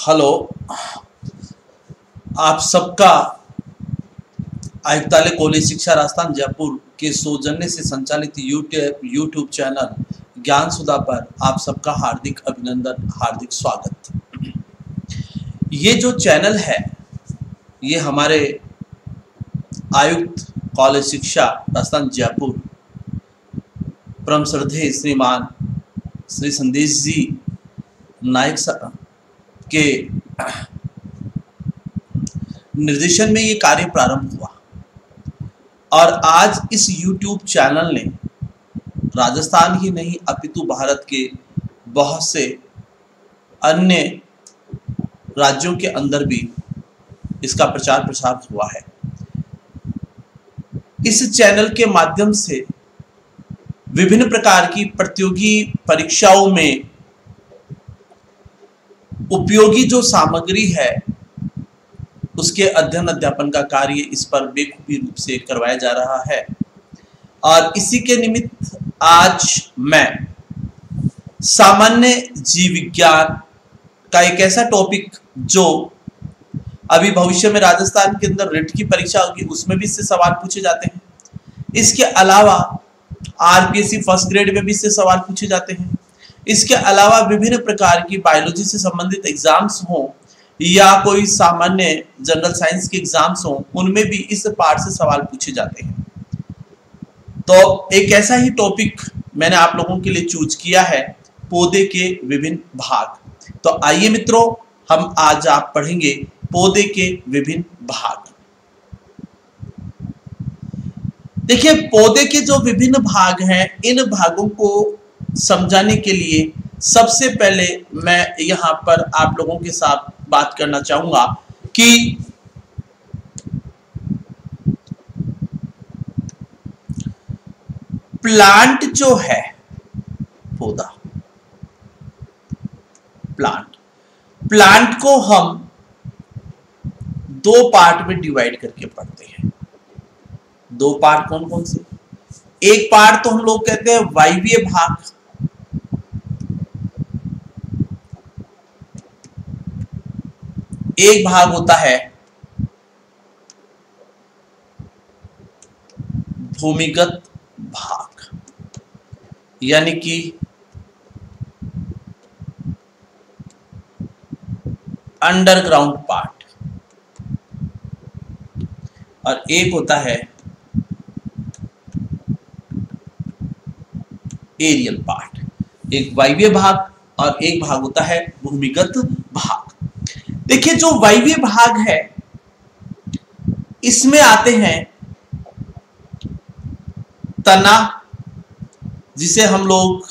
Hello, आप सबका आयुक्तालय कॉलेज शिक्षा राजस्थान जयपुर के सौजन्य से संचालित यूट्यूब चैनल ज्ञान सुधा पर आप सबका हार्दिक अभिनंदन, हार्दिक स्वागत। ये जो चैनल है ये हमारे आयुक्त कॉलेज शिक्षा राजस्थान जयपुर परम श्रद्धेय श्रीमान श्री संदेश जी नायक के निर्देशन में ये कार्य प्रारंभ हुआ और आज इस YouTube चैनल ने राजस्थान ही नहीं अपितु भारत के बहुत से अन्य राज्यों के अंदर भी इसका प्रचार प्रसार हुआ है। इस चैनल के माध्यम से विभिन्न प्रकार की प्रतियोगी परीक्षाओं में उपयोगी जो सामग्री है उसके अध्ययन अध्यापन का कार्य इस पर बेखूबी रूप से करवाया जा रहा है और इसी के निमित्त आज मैं सामान्य जीव विज्ञान का एक ऐसा टॉपिक जो अभी भविष्य में राजस्थान के अंदर रिट की परीक्षा होगी उसमें भी इससे सवाल पूछे जाते हैं। इसके अलावा आरपीएससी फर्स्ट ग्रेड में भी इससे सवाल पूछे जाते हैं। इसके अलावा विभिन्न प्रकार की बायोलॉजी से संबंधित एग्जाम्स हों या कोई सामान्य जनरल साइंस के एग्जाम्स हों उनमें भी इस पार्ट से सवाल पूछे जाते हैं। तो एक ऐसा ही टॉपिक मैंने आप लोगों के लिए चूज किया है, पौधे के विभिन्न भाग। तो आइए मित्रों, हम आज आप पढ़ेंगे पौधे के विभिन्न भाग। देखिए, पौधे के जो विभिन्न भाग हैं इन भागों को समझाने के लिए सबसे पहले मैं यहां पर आप लोगों के साथ बात करना चाहूंगा कि प्लांट जो है, पौधा, प्लांट को हम दो पार्ट में डिवाइड करके पढ़ते हैं। दो पार्ट कौन कौन से? एक पार्ट तो हम लोग कहते हैं वायवीय भाग, एक भाग होता है भूमिगत भाग, यानी कि अंडरग्राउंड पार्ट, और एक होता है एरियल पार्ट। एक वायवीय भाग और एक भाग होता है भूमिगत भाग। देखिए, जो वायवीय भाग है इसमें आते हैं तना, जिसे हम लोग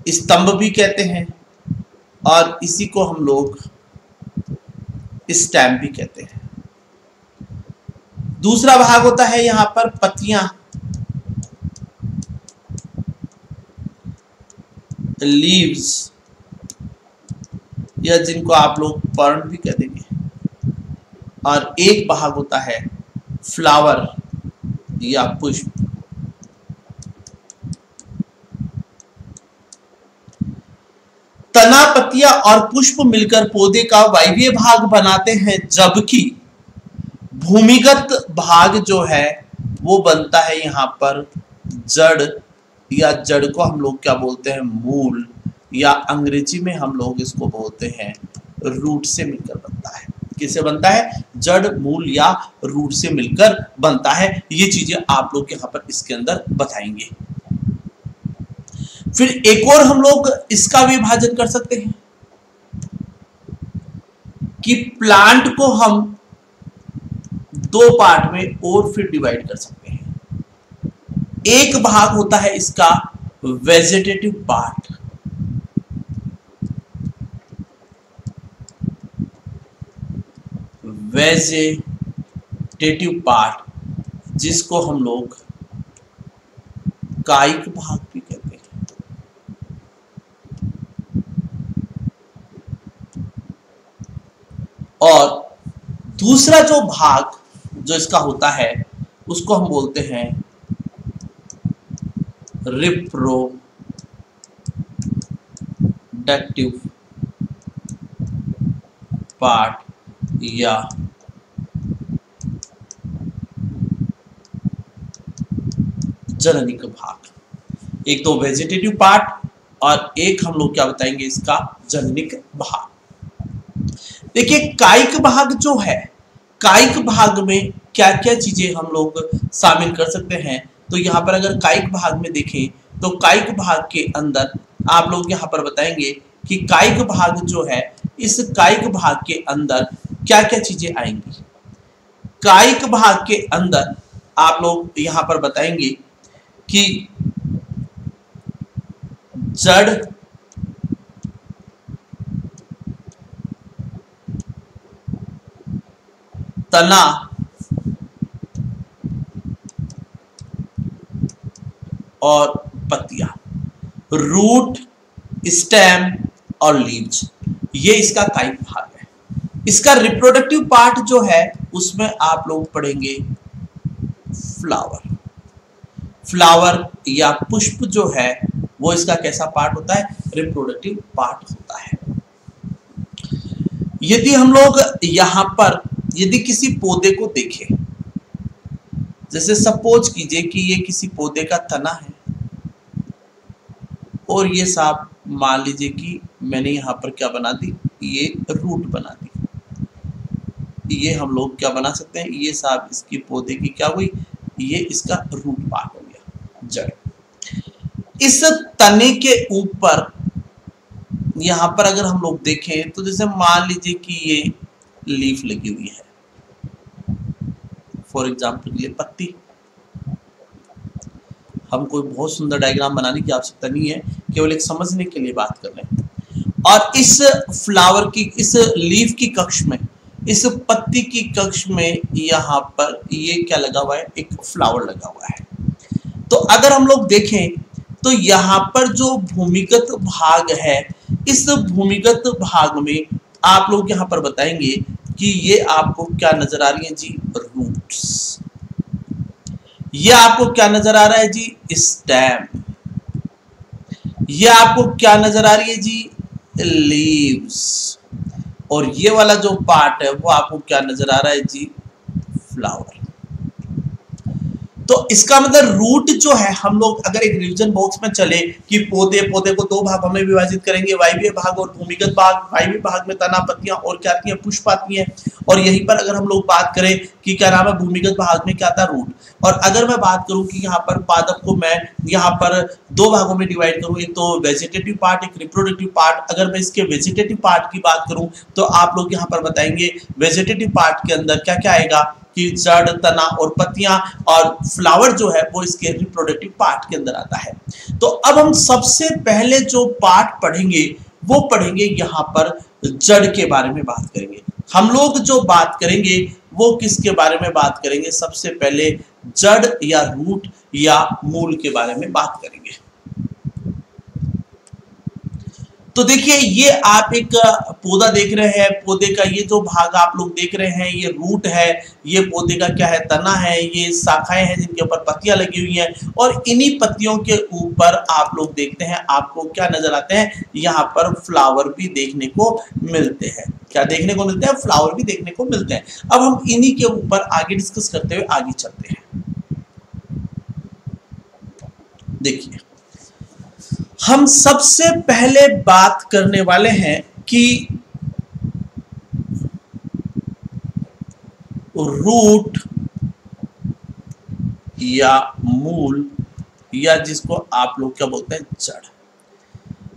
स्तंभ भी कहते हैं और इसी को हम लोग स्टेम भी कहते हैं। दूसरा भाग होता है यहां पर पत्तियां, लीव्स, या जिनको आप लोग पर्ण भी कह देंगे, और एक भाग होता है फ्लावर या पुष्प। तना, पत्तियां और पुष्प मिलकर पौधे का वायवीय भाग बनाते हैं, जबकि भूमिगत भाग जो है वो बनता है यहां पर जड़, या जड़ को हम लोग क्या बोलते हैं, मूल, या अंग्रेजी में हम लोग इसको बोलते हैं रूट से मिलकर बनता है। किससे बनता है? जड़, मूल या रूट से मिलकर बनता है। ये चीजें आप लोग यहां पर इसके अंदर बताएंगे। फिर एक और हम लोग इसका विभाजन कर सकते हैं कि प्लांट को हम दो पार्ट में और फिर डिवाइड कर सकते हैं। एक भाग होता है इसका वेजिटेटिव पार्ट, वेजिटेटिव पार्ट, जिसको हम लोग कायिक भाग भी कहते हैं। और दूसरा जो भाग जो इसका होता है उसको हम बोलते हैं रिप्रोडक्टिव पार्ट या जननिक भाग। एक तो वेजिटेटिव पार्ट और एक हम लोग क्या बताएंगे इसका जननिक भाग। देखिए कायिक भाग जो है, कायिक भाग में क्या क्या चीजें हम लोग शामिल कर सकते हैं। तो यहाँ पर अगर कायिक भाग में देखें तो कायिक भाग के अंदर आप लोग यहाँ पर बताएंगे कि कायिक भाग जो है, इस कायिक भाग के अंदर क्या क्या चीजें आएंगी। कायिक भाग के अंदर आप लोग यहाँ पर बताएंगे कि जड़, तना, और पत्तियां, रूट, स्टेम और लीव्स, ये इसका कायिक भाग है। इसका रिप्रोडक्टिव पार्ट जो है उसमें आप लोग पढ़ेंगे फ्लावर। फ्लावर या पुष्प जो है वो इसका कैसा पार्ट होता है, रिप्रोडक्टिव पार्ट होता है। यदि हम लोग यहां पर यदि किसी पौधे को देखें, जैसे सपोज कीजिए कि ये किसी पौधे का तना है और ये साहब मान लीजिए कि मैंने यहाँ पर क्या बना दी, ये रूट बना दी। ये हम लोग क्या बना सकते हैं, ये साहब इसकी पौधे की क्या हुई, ये इसका रूट पार्ट हो गया, जड़। इस तने के ऊपर यहाँ पर अगर हम लोग देखें तो जैसे मान लीजिए कि ये लीफ लगी हुई है, फॉर एग्जाम्पल ये पत्ती। हम कोई बहुत सुंदर डायग्राम बनाने की आवश्यकता नहीं है, केवल एक समझने के लिए बात कर रहे हैं। और इस फ्लावर की, इस लीफ की कक्ष में, इस पत्ती की कक्ष में यहाँ पर ये क्या लगा हुआ है, एक फ्लावर लगा हुआ है। तो अगर हम लोग देखें तो यहाँ पर जो भूमिगत भाग है, इस भूमिगत भाग में आप लोग यहाँ पर बताएंगे कि ये आपको क्या नजर आ रही है जी, रूट्स। ये आपको क्या नजर आ रहा है जी, स्टेम। ये आपको क्या नजर आ रही है जी, लीव्स। और ये वाला जो पार्ट है वो आपको क्या नजर आ रहा है जी, फ्लावर। तो इसका मतलब रूट जो है, हम लोग अगर एक रिवीजन बॉक्स में चले कि पौधे को दो भागों में विभाजित करेंगे, वायवीय भाग और भूमिगत भाग। वायवीय भाग में तना, पत्तियां और क्या आती है, पुष्प आती है। और यहीं पर अगर हम लोग बात करें कि क्या नाम है, भूमिगत भाग में क्या आता है, रूट। और अगर मैं बात करूं कि यहाँ पर पादप को मैं यहाँ पर दो भागों में डिवाइड करूं, एक तो वेजिटेटिव पार्ट, एक रिप्रोडक्टिव पार्ट। अगर मैं इसके वेजिटेटिव पार्ट की बात करूं तो आप लोग यहाँ पर बताएंगे वेजिटेटिव पार्ट के अंदर क्या क्या आएगा कि जड़, तना और पत्तियां, और फ्लावर जो है वो इसके रिप्रोडक्टिव पार्ट के अंदर आता है। तो अब हम सबसे पहले जो पार्ट पढ़ेंगे वो पढ़ेंगे यहाँ पर जड़ के बारे में बात करेंगे। हम लोग जो बात करेंगे वो किसके बारे में बात करेंगे, सबसे पहले जड़ या रूट या मूल के बारे में बात करेंगे। तो देखिए ये आप एक पौधा देख रहे हैं, पौधे का ये जो भाग आप लोग देख रहे हैं ये रूट है, ये पौधे का क्या है, तना है, ये शाखाएं हैं जिनके ऊपर पत्तियां लगी हुई हैं। और इन्हीं पत्तियों के ऊपर आप लोग देखते हैं, आपको क्या नजर आते हैं, यहाँ पर फ्लावर भी देखने को मिलते हैं। क्या देखने को मिलते हैं, फ्लावर भी देखने को मिलते हैं। अब हम इन्हीं के ऊपर आगे डिस्कस करते हुए आगे चलते हैं। देखिए हम सबसे पहले बात करने वाले हैं कि रूट या मूल, या जिसको आप लोग क्या बोलते हैं, जड़।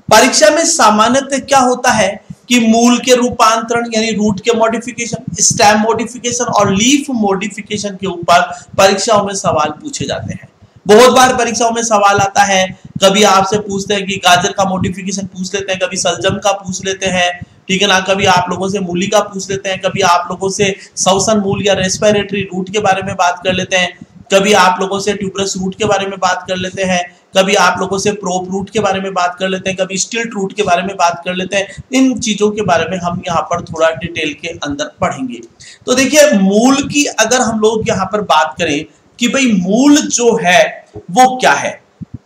परीक्षा में सामान्यतः क्या होता है कि मूल के रूपांतरण यानी रूट के मॉडिफिकेशन, स्टेम मॉडिफिकेशन और लीफ मॉडिफिकेशन के ऊपर परीक्षाओं में सवाल पूछे जाते हैं। बहुत बार परीक्षाओं में सवाल आता है, कभी आपसे पूछते हैं कि गाजर का मॉडिफिकेशन पूछ लेते हैं, कभी सलजम का पूछ लेते हैं, ठीक है ना, कभी आप लोगों से मूली का पूछ लेते हैं, कभी आप लोगों से श्वसन मूल या रेस्पिरेटरी रूट के बारे में बात कर लेते हैं, कभी आप लोगों से ट्यूबरस रूट के बारे में बात कर लेते हैं, कभी आप लोगों से प्रोप रूट के बारे में बात कर लेते हैं, कभी स्टिल्ट रूट के बारे में बात कर लेते हैं। इन चीजों के बारे में हम यहाँ पर थोड़ा डिटेल के अंदर पढ़ेंगे। तो देखिए मूल की अगर हम लोग यहाँ पर बात करें कि भाई मूल जो है वो क्या है,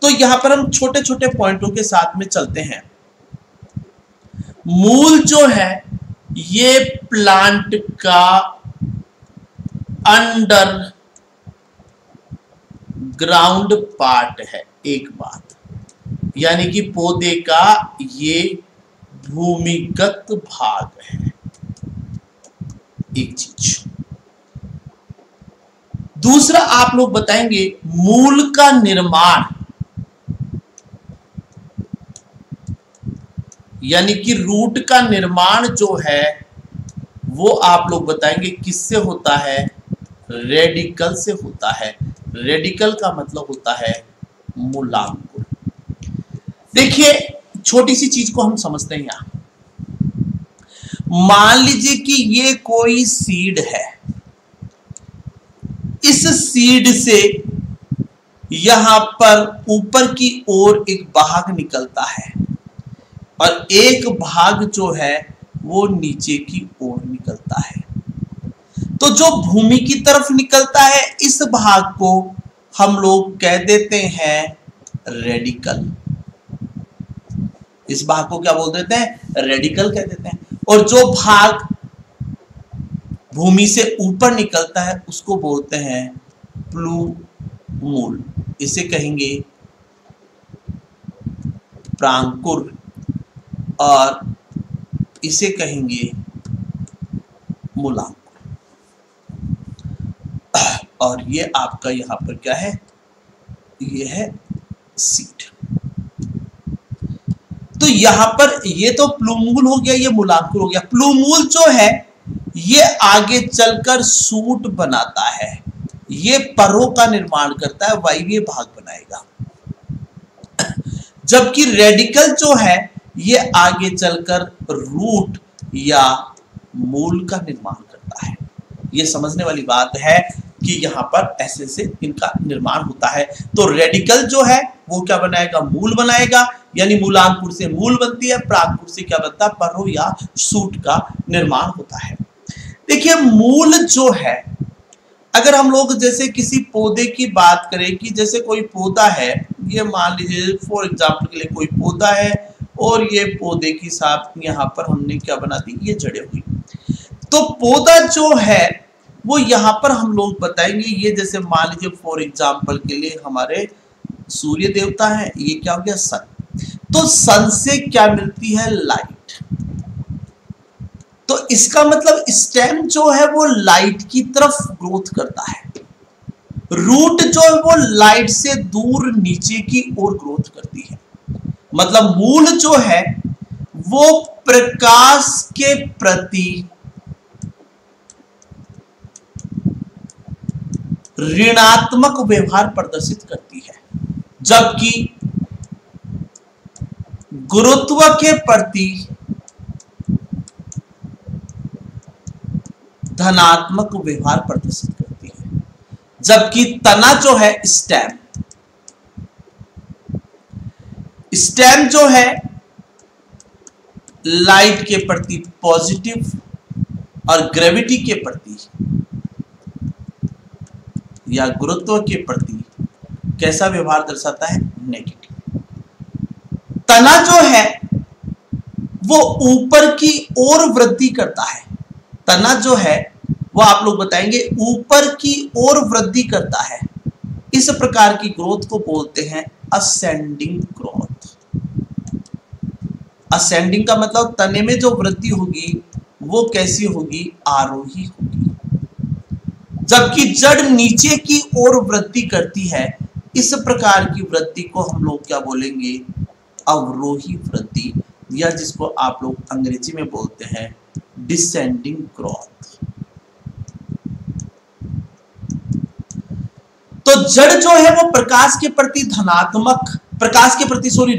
तो यहां पर हम छोटे छोटे पॉइंटों के साथ में चलते हैं। मूल जो है ये प्लांट का अंडर ग्राउंड पार्ट है, एक बात, यानी कि पौधे का ये भूमिगत भाग है, एक चीज। दूसरा आप लोग बताएंगे मूल का निर्माण, यानी कि रूट का निर्माण जो है वो आप लोग बताएंगे किससे होता है, रेडिकल से होता है। रेडिकल का मतलब होता है मूलांकुर। देखिए छोटी सी चीज को हम समझते हैं यहां, मान लीजिए कि ये कोई सीड है, इस सीड से यहां पर ऊपर की ओर एक भाग निकलता है और एक भाग जो है वो नीचे की ओर निकलता है। तो जो भूमि की तरफ निकलता है इस भाग को हम लोग कह देते हैं रेडिकल। इस भाग को क्या बोल देते हैं, रेडिकल कह देते हैं। और जो भाग भूमि से ऊपर निकलता है उसको बोलते हैं प्लूमूल, इसे कहेंगे प्रांकुर और इसे कहेंगे मूलांकुर। और ये आपका यहां पर क्या है, ये है सीड। तो यहां पर ये तो प्लूमूल हो गया, ये मूलांकुर हो गया। प्लूमूल जो है ये आगे चलकर सूट बनाता है, ये परों का निर्माण करता है, वायवीय भाग बनाएगा। जबकि रेडिकल जो है ये आगे चलकर रूट या मूल का निर्माण करता है। ये समझने वाली बात है कि यहां पर ऐसे से इनका निर्माण होता है। तो रेडिकल जो है वो क्या बनाएगा, मूल बनाएगा, यानी मूलांकुर से मूल बनती है, प्रांकुर से क्या बनता है, परों या सूट का निर्माण होता है। देखिए मूल जो है, अगर हम लोग जैसे किसी पौधे की बात करें कि जैसे कोई पौधा है, ये मान लीजिए फॉर एग्जांपल के लिए कोई पौधा है और ये पौधे की साथ यहाँ पर हमने क्या बना दी, ये जड़ें हुई। तो पौधा जो है वो यहाँ पर हम लोग बताएंगे, ये जैसे मान लीजिए फॉर एग्जांपल के लिए हमारे सूर्य देवता है, ये क्या हो गया सन। तो सन से क्या मिलती है, लाइट। तो इसका मतलब स्टेम जो है वो लाइट की तरफ ग्रोथ करता है, रूट जो है वो लाइट से दूर नीचे की ओर ग्रोथ करती है। मतलब मूल जो है वो प्रकाश के प्रति ऋणात्मक व्यवहार प्रदर्शित करती है, जबकि गुरुत्व के प्रति धनात्मक व्यवहार प्रदर्शित करती है। जबकि तना जो है स्टेम जो है लाइट के प्रति पॉजिटिव और ग्रेविटी के प्रति या गुरुत्व के प्रति कैसा व्यवहार दर्शाता है, नेगेटिव। तना जो है वो ऊपर की ओर वृद्धि करता है, तना जो है वो आप लोग बताएंगे ऊपर की ओर वृद्धि करता है। इस प्रकार की ग्रोथ को बोलते हैं असेंडिंग ग्रोथ। असेंडिंग का मतलब तने में जो वृद्धि होगी वो कैसी होगी, आरोही होगी। जबकि जड़ नीचे की ओर वृद्धि करती है, इस प्रकार की वृद्धि को हम लोग क्या बोलेंगे, अवरोही वृद्धि, या जिसको आप लोग अंग्रेजी में बोलते हैं डिसेंडिंग ग्रोथ। तो जड़ जो है वो प्रकाश के प्रति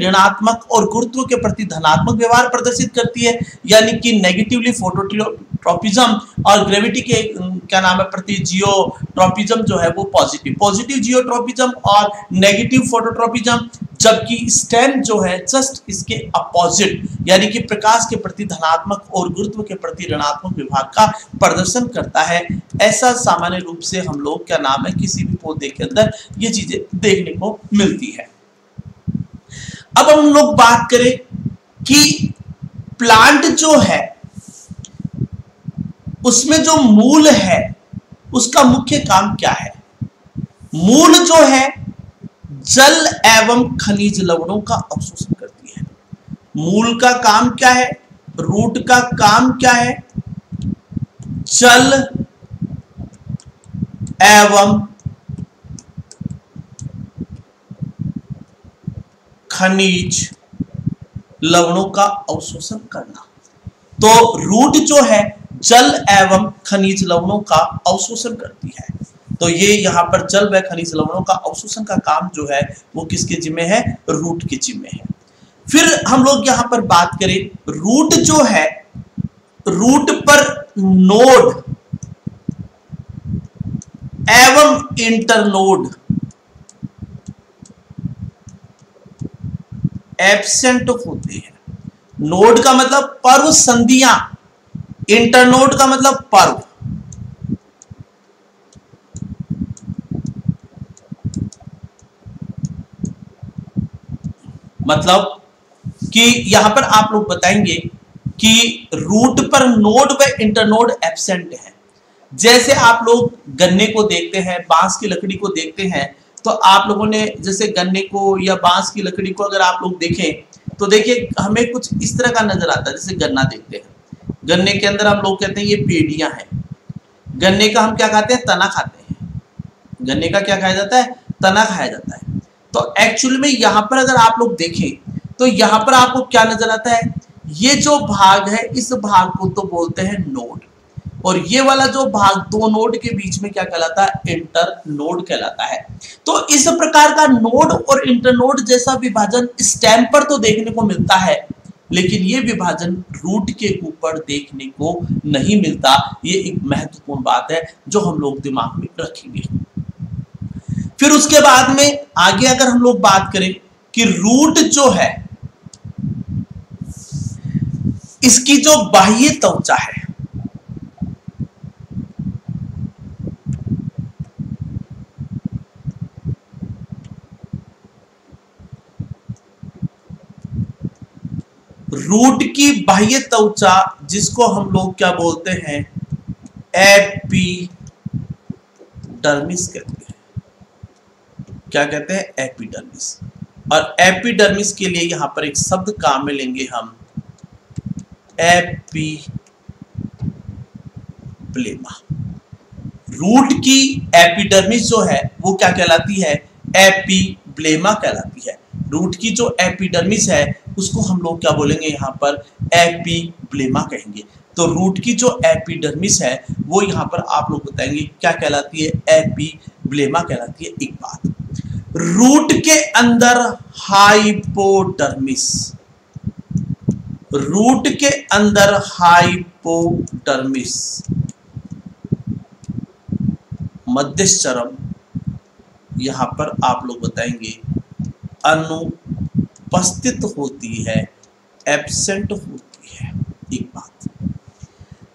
ऋणात्मक और गुरुत्व के प्रति धनात्मक व्यवहार प्रदर्शित करती है, यानी कि नेगेटिवली फोटोट्रोपिज्म और ग्रेविटी के क्या नाम है प्रति जियोट्रोपिज्म जो है वो पॉजिटिव जियोट्रोपिज्म और नेगेटिव फोटोट्रोपिज्म। जबकि स्टेम जो है जस्ट इसके अपोजिट, यानी कि प्रकाश के प्रति धनात्मक और गुरुत्व के प्रति ऋणात्मक विभाग का प्रदर्शन करता है। ऐसा सामान्य रूप से हम लोग क्या नाम है किसी भी पौधे के अंदर ये चीजें देखने को मिलती है। अब हम लोग बात करें कि प्लांट जो है उसमें जो मूल है उसका मुख्य काम क्या है? मूल जो है जल एवं खनिज लवणों का अवशोषण करती है। मूल का काम क्या है? रूट का काम क्या है? जल एवं खनिज लवणों का अवशोषण करना। तो रूट जो है जल एवं खनिज लवणों का अवशोषण करती है। तो ये यहाँ पर जल व खनिज लवणों का अवशोषण का काम जो है वो किसके जिम्मे है? रूट के जिम्मे है। फिर हम लोग यहाँ पर बात करें, रूट जो है, रूट पर नोड एवं इंटरनोड एब्सेंट होते हैं। नोड का मतलब पर्व संधियां, इंटरनोड का मतलब पर्व। मतलब कि यहां पर आप लोग बताएंगे कि रूट पर नोड व इंटरनोड एब्सेंट है। जैसे आप लोग गन्ने को देखते हैं, बांस की लकड़ी को देखते हैं, तो आप लोगों ने जैसे गन्ने को या बांस की लकड़ी को अगर आप लोग देखें तो देखिए हमें कुछ इस तरह का नजर आता है। जैसे गन्ना देखते हैं, गन्ने के अंदर हम लोग कहते हैं ये पेड़ियां हैं। गन्ने का हम क्या खाते हैं? तना खाते हैं। गन्ने का क्या खाया जाता है? तना खाया जाता है। तो एक्चुअली में यहाँ पर अगर आप लोग देखें तो यहाँ पर आपको क्या नजर आता है? ये जो भाग है इस भाग को तो बोलते हैं नोड, और ये वाला जो भाग दो नोड के बीच में क्या कहलाता है? इंटर नोड कहलाता है। तो इस प्रकार का नोड और इंटरनोड जैसा विभाजन स्टेम पर तो देखने को मिलता है, लेकिन ये विभाजन रूट के ऊपर देखने को नहीं मिलता। ये एक महत्वपूर्ण बात है जो हम लोग दिमाग में रखेंगे। फिर उसके बाद में आगे अगर हम लोग बात करें कि रूट जो है इसकी जो बाह्य त्वचा है, रूट की बाह्य त्वचा जिसको हम लोग क्या बोलते हैं? एपिडर्मिस कहते हैं। क्या कहते हैं? एपिडर्मिस। और एपिडर्मिस के लिए यहां पर एक शब्द काम में लेंगे हम, एपिब्लेमा। रूट की एपिडर्मिस जो है वो क्या कहलाती है? एपिब्लेमा कहलाती है। रूट की जो एपिडर्मिस है उसको हम लोग क्या बोलेंगे? यहाँ पर एपिब्लेमा कहेंगे। तो रूट की जो एपिडर्मिस है वो यहाँ पर आप लोग बताएंगे क्या कहलाती है? एपिब्लेमा कहलाती है। एक बात, रूट के अंदर हाइपोडर्मिस, रूट के अंदर हाइपोडर्मिस मध्यचरम यहां पर आप लोग बताएंगे अनुपस्थित होती है, एब्सेंट होती है। एक बात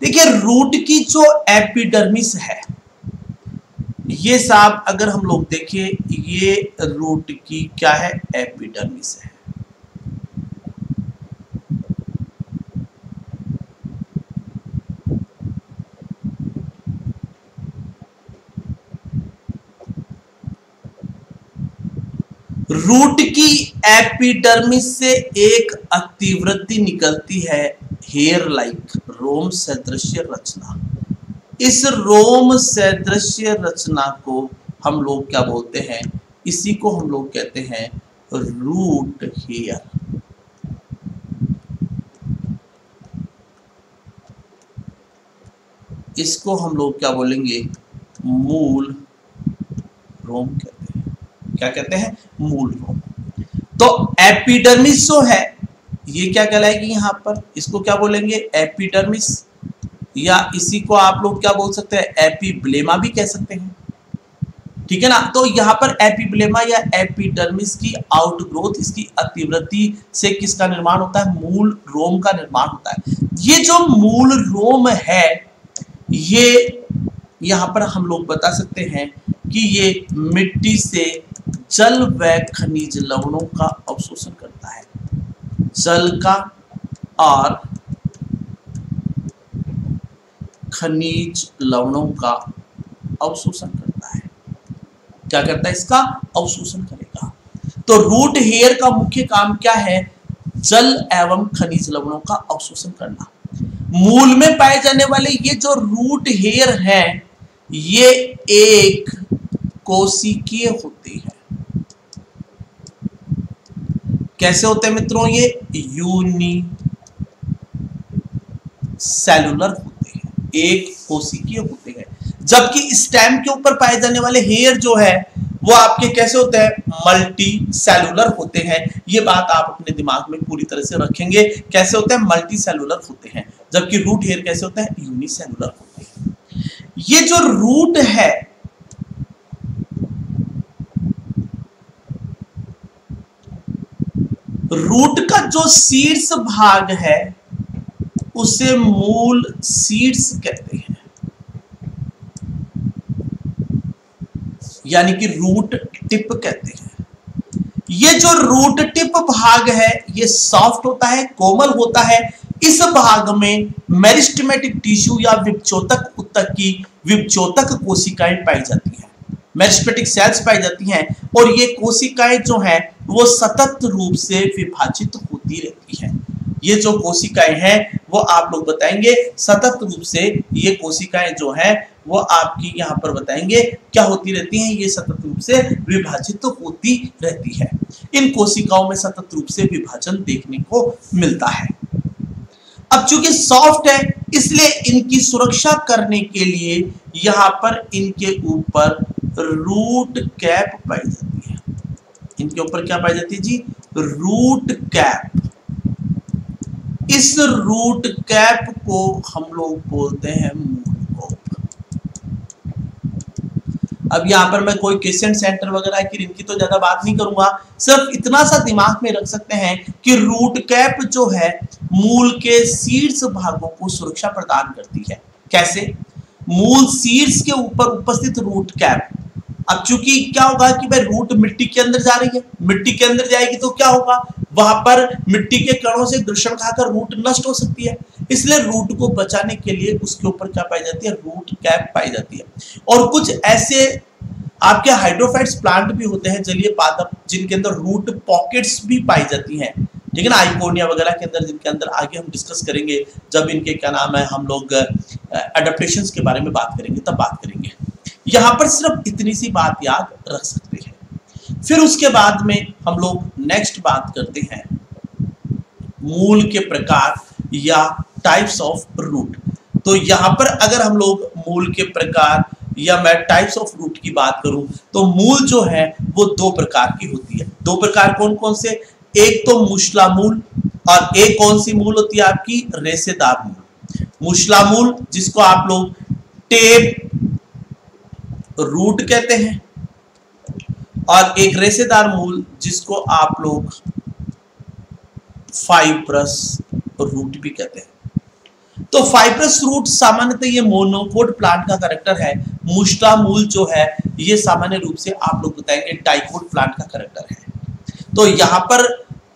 देखिए, रूट की जो एपिडर्मिस है ये साहब अगर हम लोग देखें, ये रूट की क्या है? एपिडर्मिस है। रूट की एपिडर्मिस से एक अतिवृद्धि निकलती है, हेयर लाइक रोम सदृश्य रचना। इस रोम सदृश्य रचना को हम लोग क्या बोलते हैं? इसी को हम लोग कहते हैं रूट हेयर। इसको हम लोग क्या बोलेंगे? मूल रोम कहते हैं। क्या कहते हैं? मूल रोम। तो एपिडर्मिस जो है ये क्या कहलाएगी? यहां पर इसको क्या बोलेंगे? एपिडर्मिस, या इसी को आप लोग क्या बोल सकते हैं? एपिब्लेमा भी कह सकते हैं। ठीक है ना? तो यहाँ पर एपिब्लेमा या एपिडर्मिस की आउटग्रोथ, इसकी अतिवृद्धि से किसका निर्माण होता है? मूल रोम का निर्माण होता है। ये जो मूल रोम है ये यहाँ पर हम लोग बता सकते हैं कि ये मिट्टी से जल व खनिज लवणों का अवशोषण करता है। जल का और खनिज लवणों का अवशोषण करता है। क्या करता है? इसका अवशोषण करेगा। तो रूट हेयर का मुख्य काम क्या है? जल एवं खनिज लवणों का अवशोषण करना। मूल में पाए जाने वाले ये जो रूट हेयर है ये एक कोशिकीय होते हैं। कैसे होते हैं मित्रों? ये यूनिसेलुलर होते हैं, एक कोशिकीय होते हैं। जबकि स्टेम के ऊपर पाए जाने वाले हेयर जो है वो आपके कैसे होते हैं? मल्टी सेलुलर होते हैं। ये बात आप अपने दिमाग में पूरी तरह से रखेंगे। कैसे होते हैं? मल्टी सेलुलर होते हैं। जबकि रूट हेयर कैसे होते हैं? यूनिसेलुलर होते हैं। ये जो रूट है रूट का जो शीर्ष भाग है उसे मूल शीर्ष कहते हैं, यानी कि रूट टिप कहते हैं। ये जो रूट टिप भाग है ये सॉफ्ट होता है, कोमल होता है। इस भाग में मेरिस्टेमेटिक टिश्यू या विपचोतक ऊतक की विपचोतक कोशिकाएं पाई जाती हैं, मेरिस्टेमेटिक सेल्स पाई जाती हैं। और ये कोशिकाएं जो हैं वो सतत रूप से विभाजित होती रहती हैं। ये जो कोशिकाएं हैं वो आप लोग बताएंगे सतत रूप से, ये कोशिकाएं जो हैं वो आपकी यहाँ पर बताएंगे क्या होती रहती हैं? ये सतत रूप से विभाजित होती रहती है। इन कोशिकाओं में सतत रूप से विभाजन देखने को मिलता है। अब चूंकि सॉफ्ट है इसलिए इनकी सुरक्षा करने के लिए यहाँ पर इनके ऊपर रूट कैप पाई जाती है। इनके ऊपर क्या पाई जाती है जी? Root cap. इस रूट कैप को हम लोग बोलते हैं मूल कोप। अब यहाँ पर मैं कोई क्वेश्चन सेंटर वगैरह की इनकी तो ज्यादा बात नहीं करूंगा, सिर्फ इतना सा दिमाग में रख सकते हैं कि रूट कैप जो है मूल के शीर्ष भागों को सुरक्षा प्रदान करती है। कैसे? मूल शीर्ष के ऊपर उपस्थित रूट कैप। अब चूंकि क्या होगा कि भाई रूट मिट्टी के अंदर जा रही है, मिट्टी के अंदर जाएगी तो क्या होगा? वहां पर मिट्टी के कणों से घर्षण खाकर रूट नष्ट हो सकती है। इसलिए रूट को बचाने के लिए उसके ऊपर क्या पाई जाती है? रूट कैप पाई जाती है। और कुछ ऐसे आपके हाइड्रोफाइट्स प्लांट भी होते हैं, जलीय पादप, जिनके अंदर रूट पॉकेट्स भी पाई जाती हैं। ठीक है ना? आइकोनिया वगैरह के अंदर, जिनके अंदर आगे हम डिस्कस करेंगे जब इनके क्या नाम है हम लोग एडेप्टेशंस के बारे में बात करेंगे, तब बात करेंगे। यहां पर सिर्फ इतनी सी बात याद रख सकते हैं। फिर उसके बाद में हम लोग नेक्स्ट बात करते हैं मूल के प्रकार या टाइप्स ऑफ रूट। तो यहां पर अगर हम लोग मूल के प्रकार या मैं टाइप्स ऑफ रूट की बात करूं तो मूल जो है वो दो प्रकार की होती है। दो प्रकार कौन कौन से? एक तो मूसला मूल और एक कौन सी मूल होती है आपकी? रेशेदार मूल। मूसला मूल जिसको आप लोग टेप रूट कहते हैं, और एक रेशेदार मूल जिसको आप लोग फाइब्रस रूट भी कहते हैं। तो फाइब्रस रूट सामान्यतः ये मोनोकोट प्लांट का कैरेक्टर है। मूसला मूल जो है ये सामान्य रूप से आप लोग बताएंगे डाइकोट प्लांट का कैरेक्टर है। तो यहाँ पर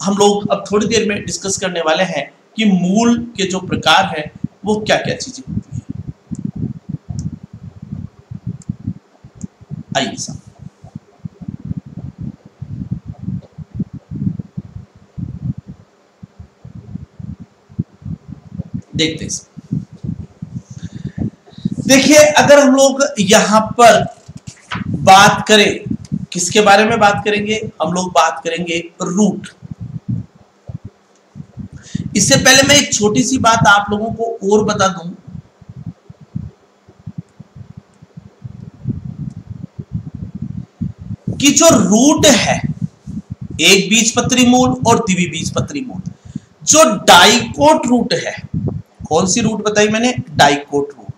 हम लोग अब थोड़ी देर में डिस्कस करने वाले हैं कि मूल के जो प्रकार है वो क्या क्या चीजें होती है। आइए साहब, देखते हैं। देखिए अगर हम लोग यहां पर बात करें, किसके बारे में बात करेंगे? हम लोग बात करेंगे रूट। इससे पहले मैं एक छोटी सी बात आप लोगों को और बता दूं कि जो रूट है, एक बीजपत्री मूल और द्विबीजपत्री मूल, जो डाइकोट रूट है, कौन सी रूट बताई मैंने? Dicot root.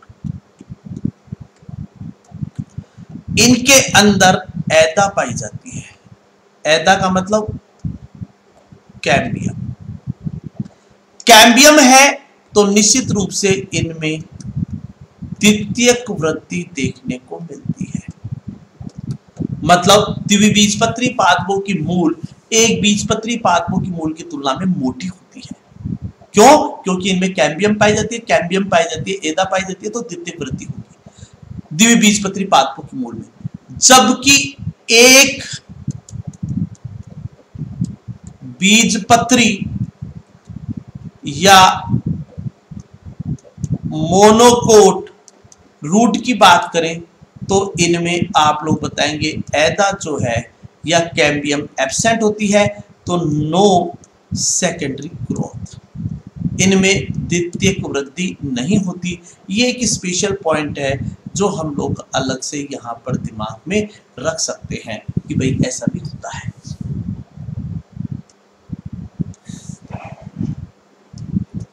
इनके अंदर ऐदा पाई जाती है। ऐदा का मतलब कैम्बियम। कैम्बियम है तो निश्चित रूप से इनमें द्वितीयक वृद्धि देखने को मिलती है। मतलब द्विबीजपत्री पादपों की मूल एक बीजपत्री पादपों की मूल की तुलना में मोटी होती है। क्यों? क्योंकि इनमें कैम्बियम पाई जाती है, कैम्बियम पाई जाती है, एदा पाई जाती है, तो द्वितीयक वृद्धि होगी द्विबीजपत्री पादपों के मूल में। जबकि एक बीजपत्री या मोनोकोट रूट की बात करें तो इनमें आप लोग बताएंगे एदा जो है या कैम्बियम एब्सेंट होती है, तो नो सेकेंडरी ग्रोथ, इनमें द्वितीयक वृद्धि नहीं होती। ये एक स्पेशल पॉइंट है जो हम लोग अलग से यहाँ पर दिमाग में रख सकते हैं कि भाई ऐसा भी होता है।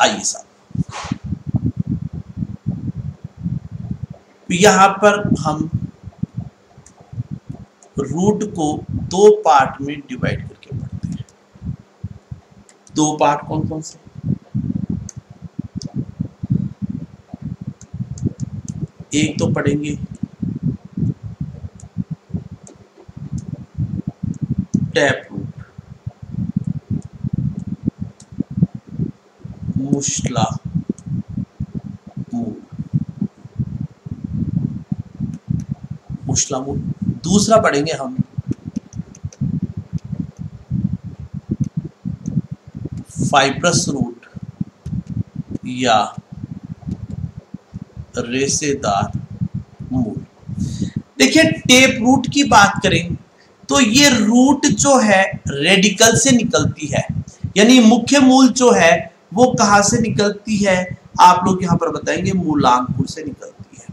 आइए साहब, यहाँ पर हम रूट को दो पार्ट में डिवाइड करके पढ़ते हैं। दो पार्ट कौन कौन से? एक तो पढ़ेंगे टैप रूट, मुश्ला मूल, मुश्ला मूल। दूसरा पढ़ेंगे हम फाइब्रस रूट या रेशेदार मूल। देखिए टेप रूट की बात करें तो ये रूट जो है रेडिकल से निकलती है, यानी मुख्य मूल जो है वो कहां से निकलती है? आप लोग यहां पर बताएंगे मूलांकुर से निकलती है।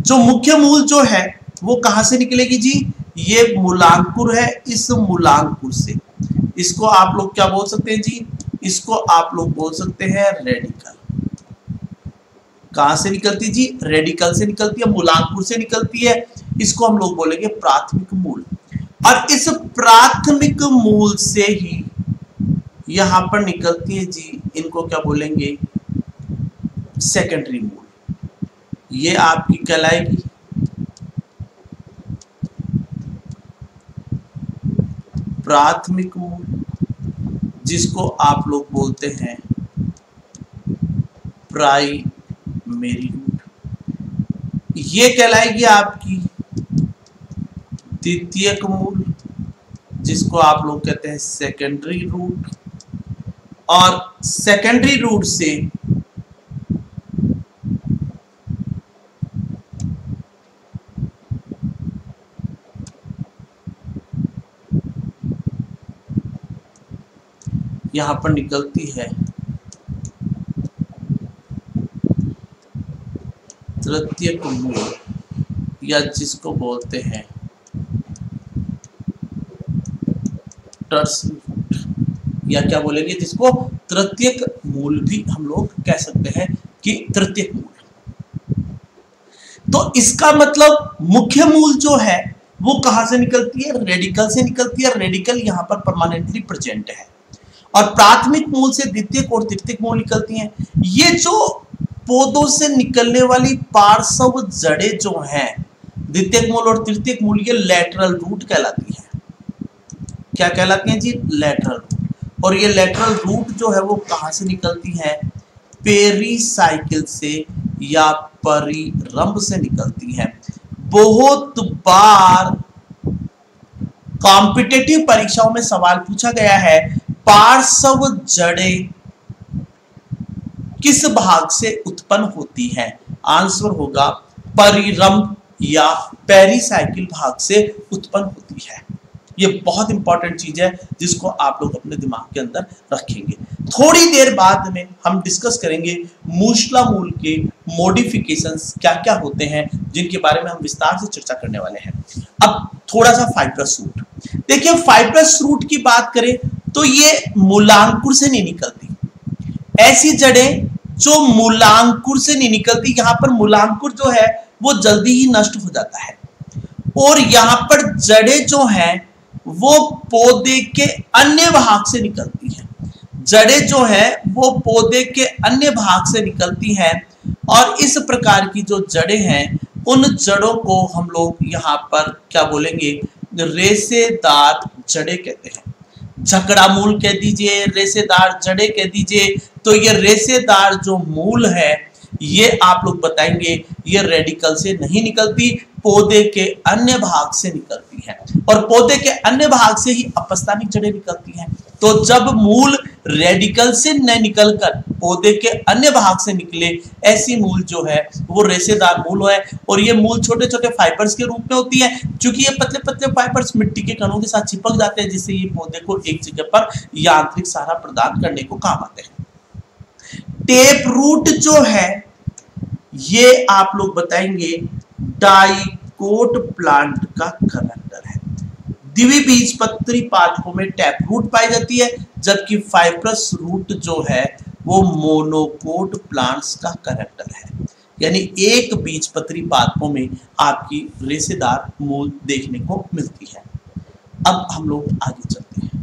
जो मुख्य मूल जो है वो कहां से निकलेगी जी? ये मूलांकुर है, इस मूलांकुर से। इसको आप लोग क्या बोल सकते हैं जी? इसको आप लोग बोल सकते हैं रेडिकल। कहां से निकलती जी? रेडिकल से निकलती है, मूलांकुर से निकलती है। इसको हम लोग बोलेंगे प्राथमिक मूल। और इस प्राथमिक मूल से ही यहां पर निकलती है जी, इनको क्या बोलेंगे? सेकेंडरी मूल। ये आपकी कहलाएगी प्राथमिक मूल, जिसको आप लोग बोलते हैं प्राइमरी रूट। ये कहलाएगी आपकी द्वितीयक मूल, जिसको आप लोग कहते हैं सेकेंडरी रूट। और सेकेंडरी रूट से यहां पर निकलती है तृतीयक मूल, या जिसको बोलते हैं टर्सरी रूट, या क्या बोलेंगे जिसको तृतीयक मूल भी हम लोग कह सकते हैं कि तृतीयक मूल। तो इसका मतलब मुख्य मूल जो है वो कहां से निकलती है? रेडिकल से निकलती है। रेडिकल यहां पर परमानेंटली प्रेजेंट है। और प्राथमिक मूल से द्वितीयक और तृतीयक मूल निकलती हैं। ये जो पौधों से निकलने वाली पार्श्व जड़ें जो हैं, द्वितीयक मूल और तृतीयक मूल, ये लैटरल रूट कहलाती है। क्या कहलाती हैं जी? Lateral root. और ये लैटरल रूट जो है वो कहां से निकलती है? पेरीसाइकिल से या परिरंभ से निकलती है। बहुत बार कॉम्पिटिटिव परीक्षाओं में सवाल पूछा गया है, पार्श्व जड़ें किस भाग से उत्पन्न होती हैं? आंसर होगा परिरंभ या पेरीसाइकिल भाग से उत्पन्न होती है। ये बहुत इंपॉर्टेंट चीज है जिसको आप लोग अपने दिमाग के अंदर रखेंगे। थोड़ी देर बाद में हम डिस्कस करेंगे मूसला मूल के मॉडिफिकेशंस क्या क्या होते हैं, जिनके बारे में हम विस्तार से चर्चा करने वाले हैं। अब थोड़ा सा फाइब्रस रूट देखिए। फाइब्रस रूट की बात करें तो ये मूलांकुर से नहीं निकलती। ऐसी जड़ें जो मूलांकुर से नहीं निकलती, यहां पर मूलांकुर जो है वो जल्दी ही नष्ट हो जाता है। और यहां पर जड़ें जो हैं वो पौधे के अन्य भाग से निकलती हैं। जड़ें जो है वो पौधे के अन्य भाग से निकलती हैं। और इस प्रकार की जो जड़ें हैं, उन जड़ों को हम लोग यहाँ पर क्या बोलेंगे? रेशेदार जड़ें कहते हैं। झकड़ा मूल कह दीजिए, रेशेदार जड़ें कह दीजिए। तो ये रेशेदार जो मूल है ये आप लोग बताएंगे ये रेडिकल से नहीं निकलती, पौधे के अन्य भाग से निकलती है, और पौधे के अन्य भाग से ही अपस्थानिक जड़ें निकलती हैं। तो जब मूल रेडिकल से न निकलकर पौधे के अन्य भाग से निकले, ऐसी मूल जो है वो रेशेदार मूल है, और ये मूल छोटे छोटे फाइबर्स के रूप में होती है। क्योंकि ये पतले पतले फाइबर्स मिट्टी के कणों के साथ चिपक जाते हैं, जिससे ये पौधे को एक जगह पर यांत्रिक सहारा प्रदान करने को काम आते हैं। टेप रूट जो है ये आप लोग बताएंगे डाइकोट प्लांट का कनेक्टर है। द्विबीजपत्री पादपों में टैप रूट पाई जाती है, जबकि फाइब्रस रूट जो है वो मोनोकोट प्लांट्स का कनेक्टर है। यानी एक बीजपत्री पादपों में आपकी रेशेदार मूल देखने को मिलती है। अब हम लोग आगे चलते हैं।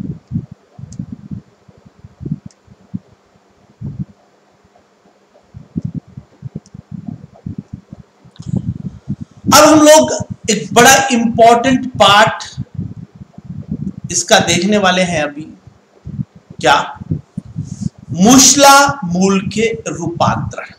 अब हम लोग एक बड़ा इंपॉर्टेंट पार्ट इसका देखने वाले हैं अभी। क्या? मूसला मूल के रूपांतरण।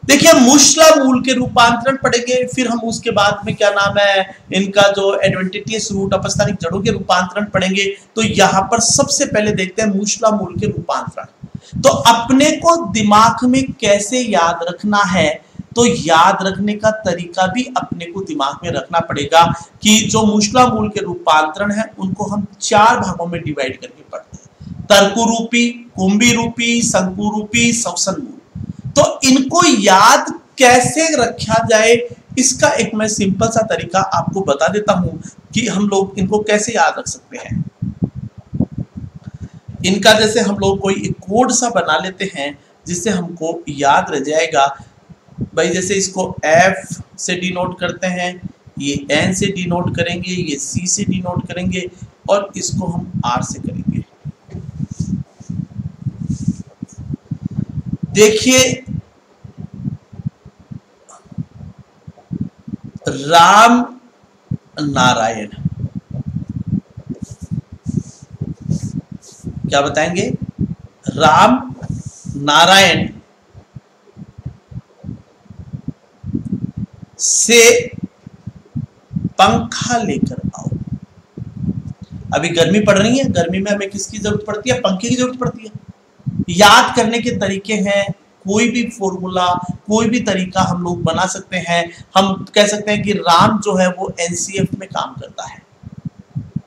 देखिए, मूसला मूल के रूपांतरण पढ़ेंगे, फिर हम उसके बाद में क्या नाम है इनका जो एडवेंटिटियस रूट अपस्थानिक जड़ों के रूपांतरण पढ़ेंगे। तो यहां पर सबसे पहले देखते हैं मूसला मूल के रूपांतरण। तो अपने को दिमाग में कैसे याद रखना है, तो याद रखने का तरीका भी अपने को दिमाग में रखना पड़ेगा कि जो मूसला मूल के रूपांतरण है उनको हम 4 भागों में डिवाइड करके पढ़ते हैं। तर्कु रूपी, कुंभी रूपी, शंकु रूपी, श्वसन मूल। तो इनको याद कैसे रखा जाए, इसका एक मैं सिंपल सा तरीका आपको बता देता हूं कि हम लोग इनको कैसे याद रख सकते हैं। इनका जैसे हम लोग कोई एक कोड सा बना लेते हैं जिससे हमको याद रह जाएगा। भाई जैसे इसको F से डिनोट करते हैं, ये N से डिनोट करेंगे, ये C से डिनोट करेंगे, और इसको हम R से करेंगे। देखिए, राम नारायण, क्या बताएंगे? राम नारायण से पंखा लेकर आओ। अभी गर्मी पड़ रही है, गर्मी में हमें किसकी जरूरत पड़ती है? पंखे की जरूरत पड़ती है। याद करने के तरीके हैं, कोई भी फॉर्मूला, कोई भी तरीका हम लोग बना सकते हैं। हम कह सकते हैं कि राम जो है वो एनसीएफ में काम करता है,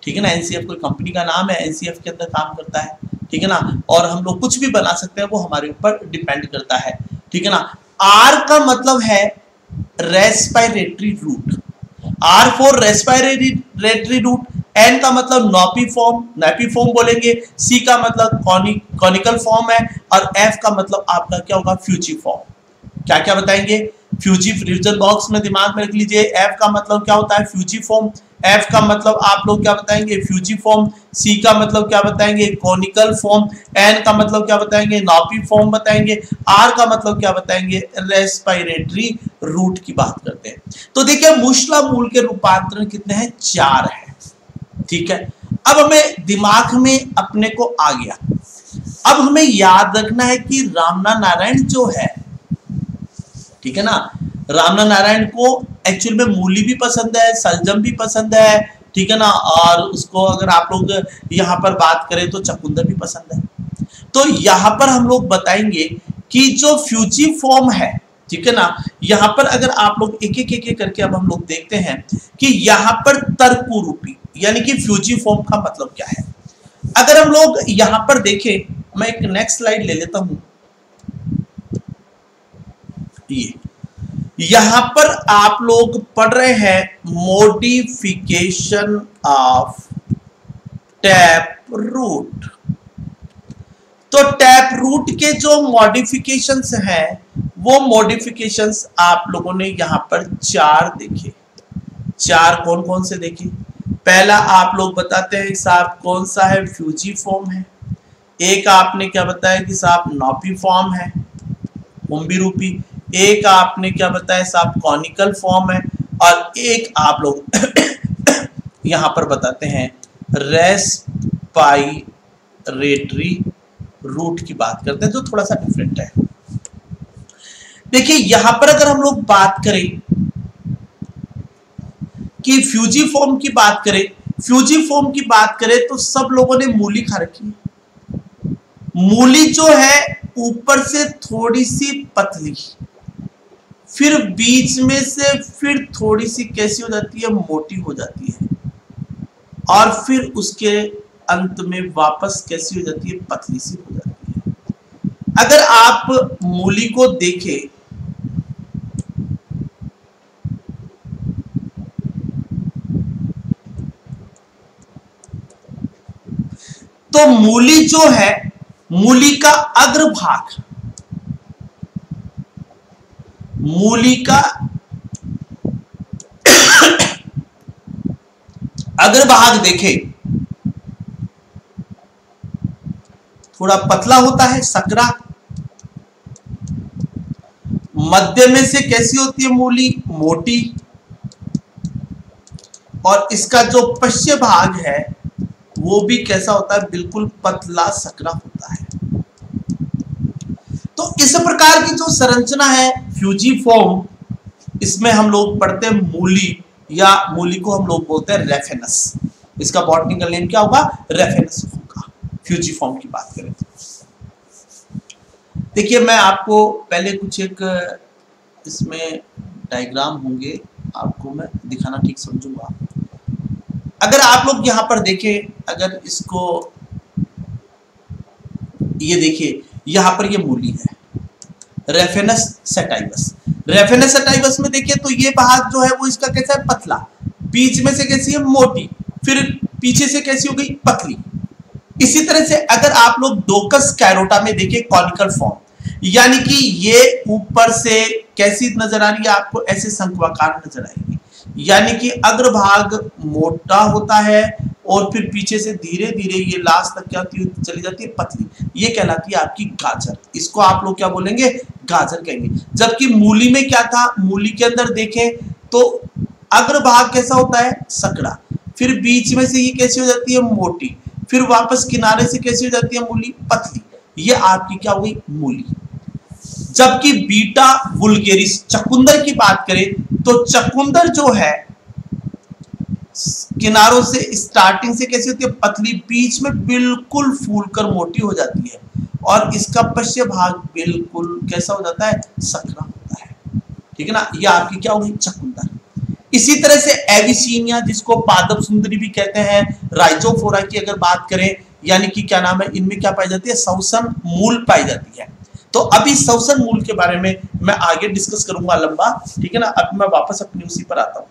ठीक है ना। एनसीएफ कोई कंपनी का नाम है, एनसीएफ के अंदर काम करता है, ठीक है ना। और हम लोग कुछ भी बना सकते हैं, वो हमारे ऊपर डिपेंड करता है, ठीक है ना। आर का मतलब है respiratory root, R for respiratory root. N का मतलब नॉपी फॉर्म बोलेंगे। सी का मतलब कॉनिकल फॉर्म है, और एफ का मतलब आपका क्या होगा? फ्यूजीफॉर्म। क्या क्या बताएंगे? फ्यूजीफॉर्म बॉक्स में दिमाग में रख लीजिए। एफ का मतलब क्या होता है? फ्यूजीफॉर्म। एफ का मतलब आप लोग क्या बताएंगे? फ्यूजीफॉर्म। सी का मतलब क्या बताएंगे? Conical form. एन का मतलब क्या बताएंगे? नॉपी फॉर्म बताएंगे। आर का मतलब क्या बताएंगे? रेस्पिरेटरी रूट की बात करते हैं। तो देखिए, मूसला मूल के रूपांतरण कितने हैं? 4 है, ठीक है। अब हमें दिमाग में अपने को आ गया। अब हमें याद रखना है कि रामना नारायण जो है, ठीक है ना, रामना नारायण को एक्चुअल में मूली भी पसंद है, सलजम भी पसंद है, ठीक है ना, और उसको अगर आप लोग यहाँ पर बात करें तो चकुंदर भी पसंद है। तो यहाँ पर हम लोग बताएंगे कि जो फ्यूजीफॉर्म है, ठीक है ना, यहाँ पर अगर आप लोग एक एक करके अब हम लोग देखते हैं कि यहाँ पर तर्कुरूपी यानी कि फ्यूजीफॉर्म का मतलब क्या है। अगर हम लोग यहाँ पर देखें, मैं एक नेक्स्ट स्लाइड ले लेता हूं। ये यहां पर आप लोग पढ़ रहे हैं मॉडिफिकेशन ऑफ टैप रूट। तो टैप रूट के जो मॉडिफिकेशंस हैं, वो मॉडिफिकेशंस आप लोगों ने यहां पर 4 देखे। 4 कौन कौन से देखे? पहला आप लोग बताते हैं साहब कौन सा है? फ्यूजीफॉर्म है। एक आपने क्या बताया कि साहब नॉपी फॉर्म है, कुंभी रूपी। एक आपने क्या बताया साहब? कॉनिकल फॉर्म है। और एक आप लोग यहां पर बताते हैं रेस्पिरेटरी रेस्पायरेटरी रूट की बात करते हैं, जो थोड़ा सा डिफरेंट है। देखिए यहां पर अगर हम लोग बात करें कि फ्यूजिफॉर्म की बात करें, फ्यूजिफॉर्म की बात करें तो सब लोगों ने मूली खा रखी है। मूली जो है ऊपर से थोड़ी सी पतली, फिर बीच में से फिर थोड़ी सी कैसी हो जाती है, मोटी हो जाती है, और फिर उसके अंत में वापस कैसी हो जाती है, पतली सी हो जाती है। अगर आप मूली को देखें तो मूली जो है, मूली का अग्रभाग, मूली का अग्रभाग देखें थोड़ा पतला होता है, सकरा। मध्य में से कैसी होती है मूली, मोटी, और इसका जो पश्चिम भाग है वो भी कैसा होता है, बिल्कुल पतला सकरा होता है। तो इस प्रकार की जो संरचना है फ्यूजिफॉर्म, इसमें हम लोग पढ़ते हैं मूली, या मूली को हम लोग बोलते हैं रेफेनस। इसका बॉटनिकल नेम क्या होगा, रेफेनस होगा, फ्यूजिफॉर्म की बात करें तो। देखिए मैं आपको पहले कुछ एक इसमें डायग्राम होंगे, आपको मैं दिखाना ठीक समझूंगा। अगर आप लोग यहां पर देखें, अगर इसको ये देखिए, यहां पर ये मूली है, रेफेनस सैटाइवस। रेफेनस सैटाइवस में देखिए तो ये भाग जो है वो इसका कैसा है, पतला, बीच में से कैसी है, मोटी, फिर पीछे से कैसी हो गई, पतली। इसी तरह से अगर आप लोग डोकस कैरोटा में देखिए कॉनिकल फॉर्म, यानी कि ये ऊपर से कैसी नजर आ रही है आपको, ऐसे शंक्वाकार नजर आएगी, यानी कि अग्रभाग मोटा होता है और फिर पीछे से धीरे धीरे ये लास्ट तक क्या होती चली जाती है, पतली। ये कहलाती है आपकी गाजर। इसको आप लोग क्या बोलेंगे, गाजर कहेंगे। जबकि मूली में क्या था, मूली के अंदर देखें तो अग्रभाग कैसा होता है, सकड़ा, फिर बीच में से ये कैसी हो जाती है, मोटी, फिर वापस किनारे से कैसी हो जाती है मूली, पतली। ये आपकी क्या हुई, मूली। जबकि बीटा वुल्गेरिस चकुंदर की बात करें तो चकुंदर जो है किनारों से स्टार्टिंग से कैसी होती है, पतली, बीच में बिल्कुल फूलकर मोटी हो जाती है, और इसका पश्चिम भाग बिल्कुल कैसा हो जाता है, सकरा होता है। ठीक है ना, ये आपकी क्या होगी, चकुंदर। इसी तरह से एविसीनिया, जिसको पादप सुंदरी भी कहते हैं, राइजोफोरा की अगर बात करें, यानी कि क्या नाम है, इनमें क्या पाई जाती है, श्वसन मूल पाई जाती है। तो अभी श्वसन मूल के बारे में मैं आगे डिस्कस करूंगा लंबा, ठीक है ना। अब मैं वापस अपनी उसी पर आता हूं।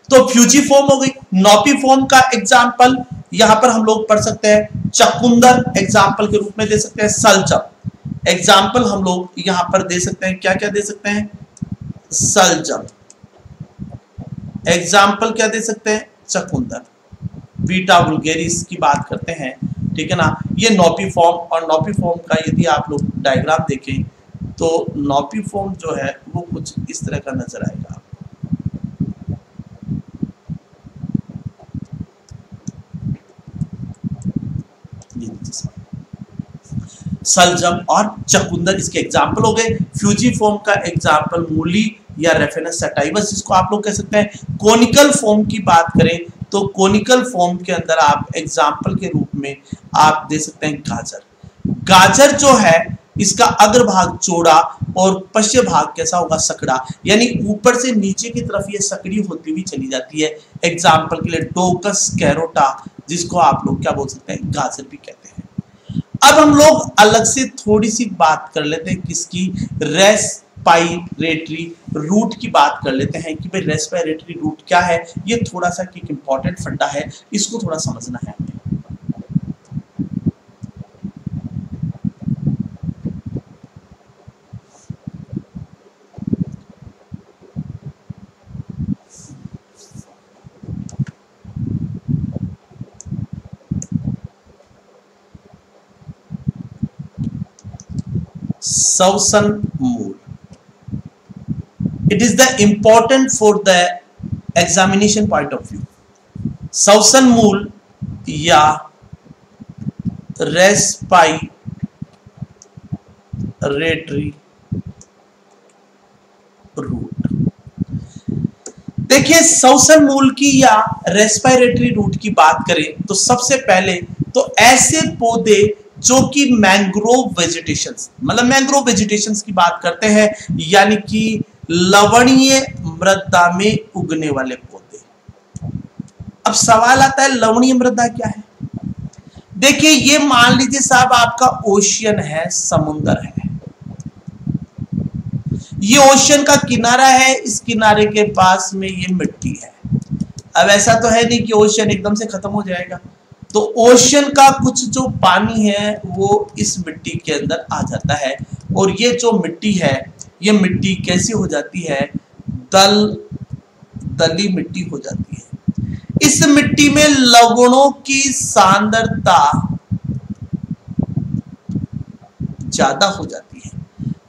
तो फ्यूजिफॉर्म हो गई। नॉपीफॉर्म का एग्जाम्पल यहां पर हम लोग पढ़ सकते हैं, चकुंदर एग्जाम्पल के रूप में दे सकते हैं, सलजम एग्जाम्पल हम लोग यहां पर दे सकते हैं, क्या क्या दे सकते हैं, सलजम एग्जाम्पल क्या दे सकते हैं, चकुंदर। बीटा वुल्गेरिस की बात करते हैं, ठीक है ना। ये नॉपीफॉर्म, और नॉपीफॉर्म का यदि आप लोग डायग्राम देखें तो नॉपीफॉर्म जो है वो कुछ इस तरह का नजर आएगा। सलजम और चकुंदर इसके एग्जाम्पल हो गए। फ्यूजिफॉर्म का एग्जाम्पल मूली या रेफेनस सैटाइवस, जिसको आप लोग कह सकते हैं। कोनिकल फॉर्म की बात करें तो कोनिकल फॉर्म के अंदर आप एग्जाम्पल के रूप में आप दे सकते हैं गाजर। गाजर जो है इसका अग्रभाग चौड़ा और पश्चिम भाग कैसा होगा, सकड़ा, यानी ऊपर से नीचे की तरफ ये सकड़ी होती हुई चली जाती है। एग्जाम्पल के लिए डोकस कैरोटा, जिसको आप लोग क्या बोल सकते हैं, गाजर भी कहते हैं। अब हम लोग अलग से थोड़ी सी बात कर लेते हैं, किसकी, रेस्पायरेटरी रूट की बात कर लेते हैं कि भाई रेस्पायरेटरी रूट क्या है। ये थोड़ा सा एक इंपॉर्टेंट फंडा है, इसको थोड़ा समझना है हमें। श्वसन मूल, it is the important for the examination point of view। श्वसन मूल या रेस्पायरेटरी रूट। देखिए श्वसन मूल की या रेस्पिरेटरी रूट की बात करें तो सबसे पहले तो ऐसे पौधे जो कि मैंग्रोव वेजिटेशंस, मतलब मैंग्रोव वेजिटेशंस की बात करते हैं, यानी कि लवणीय मृदा में उगने वाले पौधे। अब सवाल आता है लवणीय मृदा क्या है? देखिए ये मान लीजिए साहब आपका ओशियन है, समुद्र है, ये ओशियन का किनारा है, इस किनारे के पास में ये मिट्टी है। अब ऐसा तो है नहीं कि ओशियन एकदम से खत्म हो जाएगा, तो ओशियन का कुछ जो पानी है वो इस मिट्टी के अंदर आ जाता है, और ये जो मिट्टी है ये मिट्टी कैसी हो जाती है? दलदली मिट्टी हो जाती है। इस मिट्टी में लवणों की सांद्रता ज्यादा हो जाती है,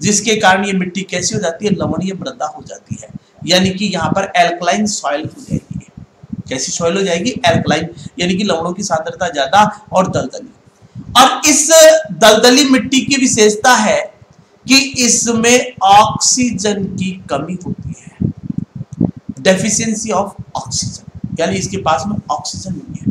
जिसके कारण ये मिट्टी कैसी हो जाती है? लवणीय मृदा हो जाती है, यानी कि यहाँ पर एल्कलाइन सॉइल हो जाएगी। कैसी सॉइल हो जाएगी? एल्कलाइन, यानी कि लवणों की सांद्रता ज्यादा और दलदली। और इस दलदली मिट्टी की विशेषता है कि इसमें ऑक्सीजन की कमी होती है, डेफिशिएंसी ऑफ ऑक्सीजन, यानी इसके पास में ऑक्सीजन नहीं है,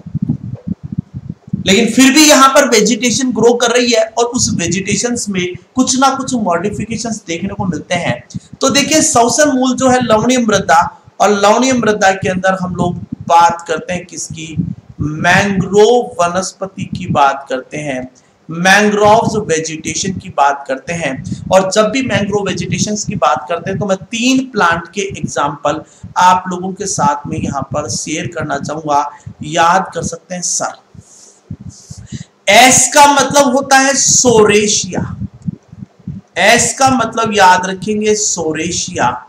लेकिन फिर भी यहां पर वेजिटेशन ग्रो कर रही है, और उस वेजिटेशंस में कुछ ना कुछ मॉडिफिकेशंस देखने को मिलते हैं। तो देखिए श्वसन मूल जो है लवणीय मृदा, और लवणीय मृदा के अंदर हम लोग बात करते हैं किसकी? मैंग्रोव वनस्पति की बात करते हैं, मैंग्रोव्स वेजिटेशन की बात करते हैं। और जब भी मैंग्रोव वेजिटेशंस की बात करते हैं तो मैं 3 प्लांट के एग्जाम्पल आप लोगों के साथ में यहां पर शेयर करना चाहूंगा। याद कर सकते हैं सर, एस का मतलब होता है सोरेशिया, एस का मतलब याद रखेंगे सोरेशिया,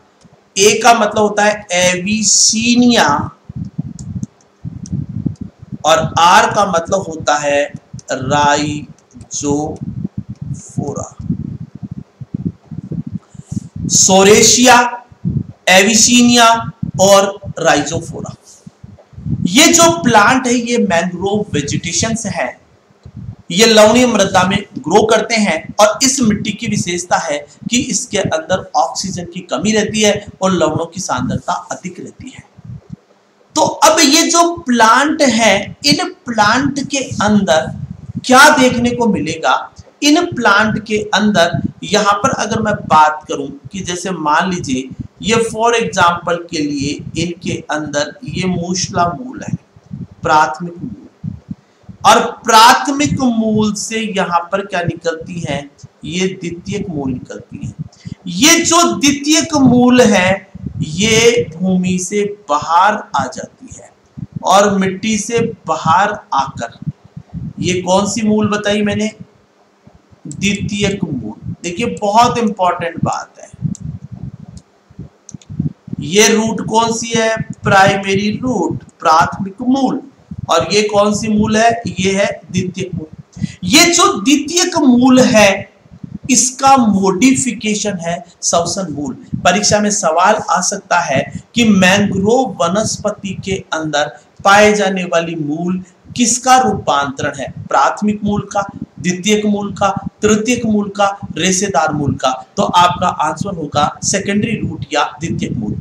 ए का मतलब होता है एविसीनिया, और आर का मतलब होता है राइजोफोरा। सोरेशिया, एविसीनिया और राइजोफोरा, ये जो प्लांट है ये मैंग्रोव वेजिटेशंस है, ये लवणीय मृदा में ग्रो करते हैं, और इस मिट्टी की विशेषता है कि इसके अंदर ऑक्सीजन की कमी रहती है और लवणों की सांद्रता अधिक रहती है। तो अब ये जो प्लांट है, इन प्लांट के अंदर क्या देखने को मिलेगा? इन प्लांट के अंदर यहां पर अगर मैं बात करूं कि जैसे मान लीजिए ये फॉर एग्जांपल के लिए इनके अंदर ये मूसला मूल है, प्राथमिक मूल, और प्राथमिक मूल से यहां पर क्या निकलती है? ये द्वितीयक मूल निकलती है। ये जो द्वितीयक मूल है ये भूमि से बाहर आ जाती है, और मिट्टी से बाहर आकर ये कौन सी मूल बताई मैंने? द्वितीयक मूल। देखिए बहुत इंपॉर्टेंट बात है, ये रूट कौन सी है? प्राइमरी रूट, प्राथमिक मूल, और ये कौन सी मूल है? ये है द्वितीयक मूल। ये जो द्वितीयक मूल है इसका मॉडिफिकेशन है श्वसन मूल। परीक्षा में सवाल आ सकता है कि मैंग्रोव वनस्पति के अंदर पाए जाने वाली मूल किसका रूपांतरण है? प्राथमिक मूल का, द्वितीयक मूल का, तृतीयक मूल का, रेशेदार मूल का? तो आपका आंसर होगा सेकेंडरी रूट या द्वितीयक मूल।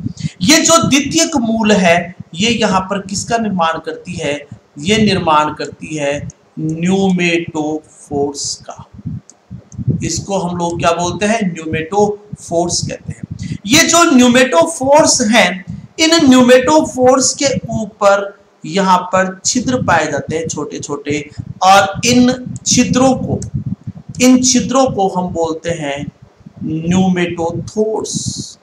ये जो द्वितीयक मूल है ये यहाँ पर किसका निर्माण करती है? ये निर्माण करती है न्यूमेटोफोर्स का। इसको हम लोग क्या बोलते हैं? न्यूमेटोफोर्स कहते हैं। ये जो न्यूमेटोफोर्स हैं, इन न्यूमेटोफोर्स के ऊपर यहाँ पर छिद्र पाए जाते हैं छोटे छोटे, और इन छिद्रों को हम बोलते हैं न्यूमेटोथोर्स।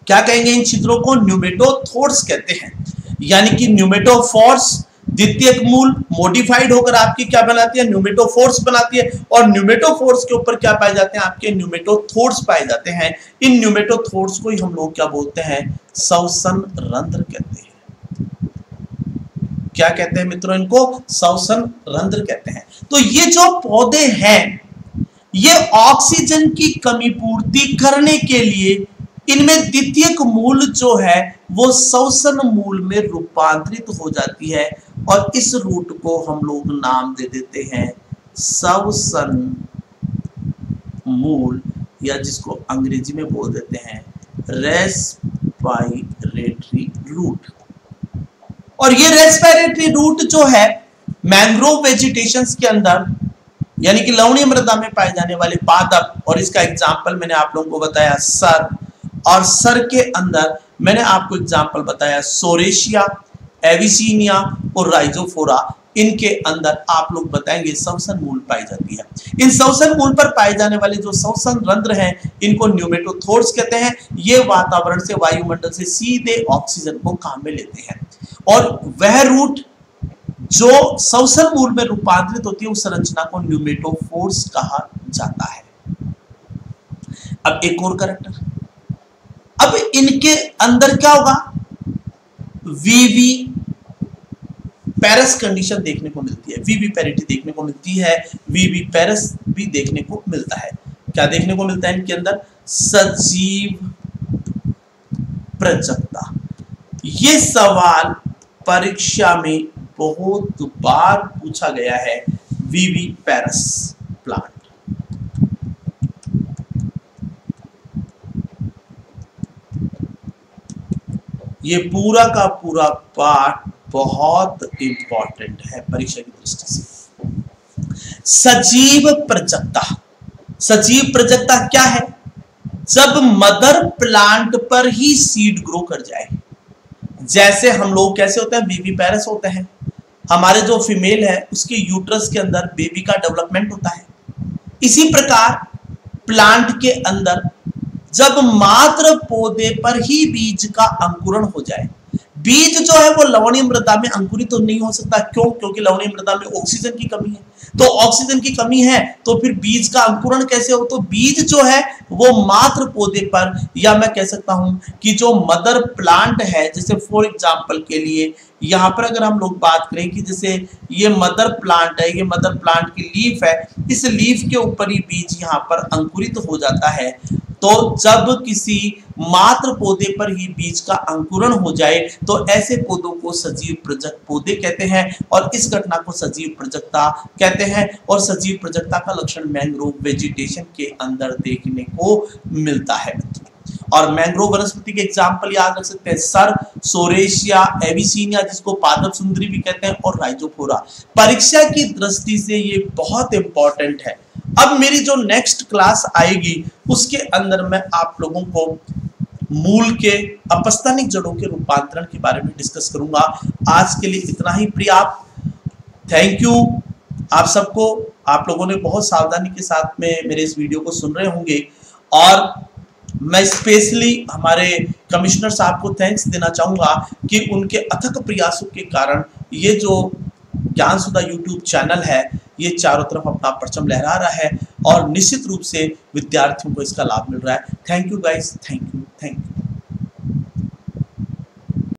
क्या कहेंगे? इन छिद्रों को न्यूमेटोथोर्स कहते हैं। यानी कि न्यूमेटोफोर्स द्वितीयक मूल मॉडिफाइड होकर आपकी क्या बनाती है? न्यूमेटोफोर्स बनाती है, और न्यूमेटोफोर्स के ऊपर क्या पाए जाते हैं? आपके न्यूमेटोथोर्स पाए जाते हैं। इन न्यूमेटोथोर्स को ही हम लोग क्या बोलते हैं? श्वसन रंध्र कहते हैं। क्या कहते हैं मित्रों? इनको श्वसन रंध्र कहते हैं। तो ये जो पौधे हैं ये ऑक्सीजन की कमी पूर्ति करने के लिए इनमें द्वितीयक मूल जो है वो श्वसन मूल में रूपांतरित हो जाती है और इस रूट को हम लोग नाम दे देते हैं श्वसन मूल, या जिसको अंग्रेजी में बोल देते हैं रेस्पिरेटरी रूट। और ये रेस्पिरेटरी रूट जो है मैंग्रोव वेजिटेशंस के अंदर यानी कि लवणीय मृदा में पाए जाने वाले पादप, और इसका एग्जाम्पल मैंने आप लोगों को बताया सर, और सर के अंदर मैंने आपको एग्जाम्पल बताया सोरेशिया, एविसीनिया और राइजोफोरा। इनके अंदर आप लोग बताएंगे श्वसन मूल पाई जाती है। इन श्वसन मूल पर पाए जाने वाले जो श्वसन रंध्र हैं इनको न्यूमेटोथोर्स कहते हैं। ये वातावरण से, वायुमंडल से सीधे ऑक्सीजन को काम में लेते हैं, और वह रूट जो श्वसन मूल में रूपांतरित होती है उस संरचना को न्यूमेटोफोर्स कहा जाता है। अब एक और कैरेक्टर, अब इनके अंदर क्या होगा, वीवी पैरस कंडीशन देखने को मिलती है, वीवी पैरिटी देखने को मिलती है, वीवी पैरस भी देखने को मिलता है। क्या देखने को मिलता है इनके अंदर, सजीव प्रजक्ता। ये सवाल परीक्षा में बहुत बार पूछा गया है, वीवी पैरस प्लांट। ये पूरा का पूरा पार्ट बहुत इंपॉर्टेंट है परीक्षा की दृष्टि से। सजीव प्रजक्ता, सजीव प्रजक्ता क्या है, जब मदर प्लांट पर ही सीड ग्रो कर जाए। जैसे हम लोग कैसे होते हैं, वीवी पैरस होते हैं, हमारे जो फीमेल है उसके यूट्रस के अंदर बेबी का डेवलपमेंट होता है। इसी प्रकार प्लांट के अंदर जब मात्र पौधे पर ही बीज का अंकुरण हो जाए, बीज जो है वो लवणीय मृदा में अंकुरित तो नहीं हो सकता। क्यों? क्योंकि लवणीय मृदा में ऑक्सीजन की कमी है। तो ऑक्सीजन की कमी है तो फिर बीज का अंकुरण कैसे हो, तो बीज जो है वो मात्र पौधे पर, या मैं कह सकता हूं कि जो मदर प्लांट है, जैसे फॉर एग्जांपल के लिए यहाँ पर अगर हम लोग बात करें कि जैसे ये मदर प्लांट है, ये मदर प्लांट की लीफ है, इस लीफ के ऊपर ही बीज यहाँ पर अंकुरित हो जाता है। तो जब किसी मात्र पौधे पर ही बीज का अंकुरण हो जाए तो ऐसे पौधों को सजीव प्रजक पौधे कहते हैं, और इस घटना को सजीव प्रजकता कहते हैं। और सजीव प्रजकता का लक्षण मैंग्रोव वेजिटेशन के अंदर देखने को मिलता है। और मैंग्रोव वनस्पति के एग्जाम्पल याद रख सकते हैं, सर, सोरेशिया, एविसीनिया जिसको पादप सुंदरी भी कहते हैं, और राइजोफोरा। परीक्षा की दृष्टि से ये बहुत इंपॉर्टेंट है। अब मेरी जो नेक्स्ट क्लास आएगी उसके अंदर मैं आप लोगों को मूल के अपस्थानिक जड़ों के रूपांतरण के बारे में डिस्कस करूंगा। आज के लिए इतना ही पर्याप्त। थैंक यू आप सबको। आप लोगों ने बहुत सावधानी के साथ में मेरे इस वीडियो को सुन रहे होंगे, और मैं स्पेशली हमारे कमिश्नर साहब को थैंक्स देना चाहूंगा कि उनके अथक प्रयासों के कारण ये जो ज्ञानसुधा यूट्यूब चैनल है ये चारों तरफ अपना परचम लहरा रहा है, और निश्चित रूप से विद्यार्थियों को इसका लाभ मिल रहा है। Thank you guys, thank you.